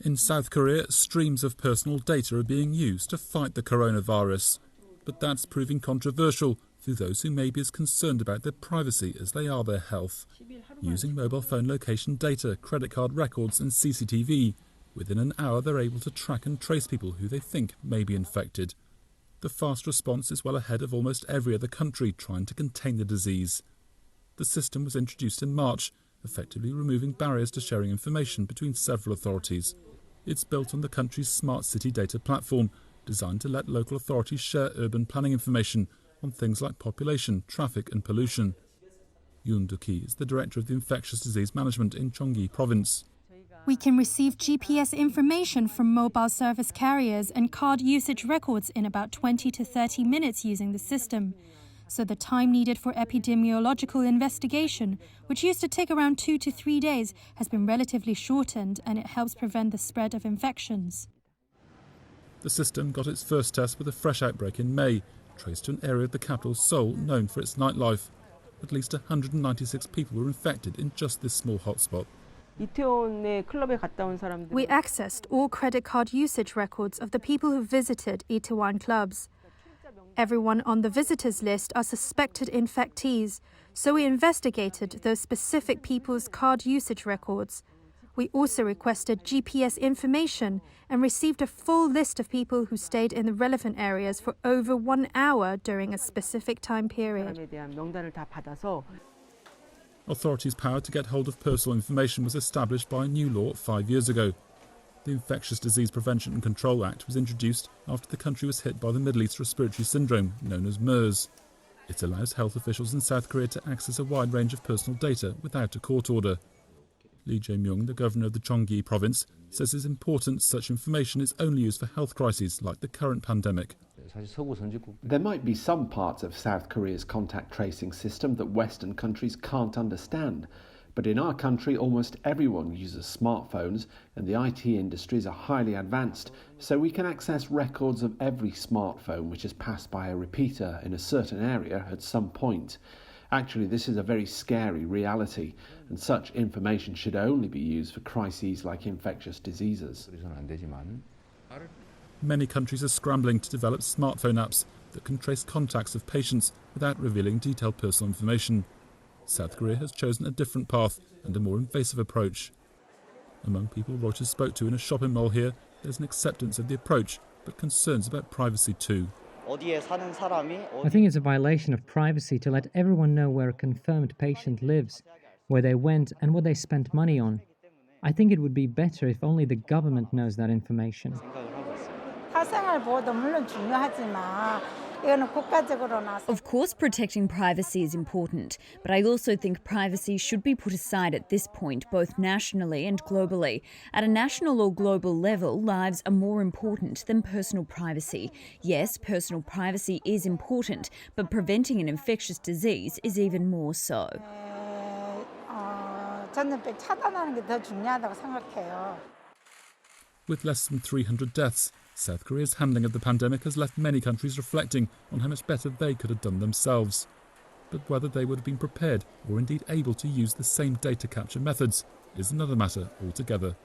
In South Korea, streams of personal data are being used to fight the coronavirus. But that's proving controversial for those who may be as concerned about their privacy as they are their health. Using mobile phone location data, credit card records and CCTV, within an hour they're able to track and trace people who they think may be infected. The fast response is well ahead of almost every other country trying to contain the disease. The system was introduced in March, effectively removing barriers to sharing information between several authorities. It's built on the country's smart city data platform, designed to let local authorities share urban planning information on things like population, traffic and pollution. Yoon Do-ki is the director of the infectious disease management in Gyeonggi province. We can receive GPS information from mobile service carriers and card usage records in about 20 to 30 minutes using the system. So the time needed for epidemiological investigation, which used to take around 2 to 3 days, has been relatively shortened, and it helps prevent the spread of infections. The system got its first test with a fresh outbreak in May, traced to an area of the capital, Seoul, known for its nightlife. At least 196 people were infected in just this small hotspot. We accessed all credit card usage records of the people who visited Itaewon clubs. Everyone on the visitors list are suspected infectees, so we investigated those specific people's card usage records. We also requested GPS information and received a full list of people who stayed in the relevant areas for over 1 hour during a specific time period. Authorities' power to get hold of personal information was established by a new law 5 years ago. The Infectious Disease Prevention and Control Act was introduced after the country was hit by the Middle East respiratory syndrome, known as MERS. It allows health officials in South Korea to access a wide range of personal data without a court order. Lee Jae-myung, the governor of the Gyeonggi province, says it's important such information is only used for health crises like the current pandemic. There might be some parts of South Korea's contact tracing system that Western countries can't understand. But in our country, almost everyone uses smartphones, and the IT industries are highly advanced, so we can access records of every smartphone which has passed by a repeater in a certain area at some point. Actually, this is a very scary reality, and such information should only be used for crises like infectious diseases. Many countries are scrambling to develop smartphone apps that can trace contacts of patients without revealing detailed personal information. South Korea has chosen a different path and a more invasive approach. Among people Reuters spoke to in a shopping mall here, there's an acceptance of the approach, but concerns about privacy too. I think it's a violation of privacy to let everyone know where a confirmed patient lives, where they went and what they spent money on. I think it would be better if only the government knows that information. Of course, protecting privacy is important, but I also think privacy should be put aside at this point, both nationally and globally. At a national or global level, lives are more important than personal privacy. Yes, personal privacy is important, but preventing an infectious disease is even more so. With less than 300 deaths, South Korea's handling of the pandemic has left many countries reflecting on how much better they could have done themselves. But whether they would have been prepared or indeed able to use the same data capture methods is another matter altogether.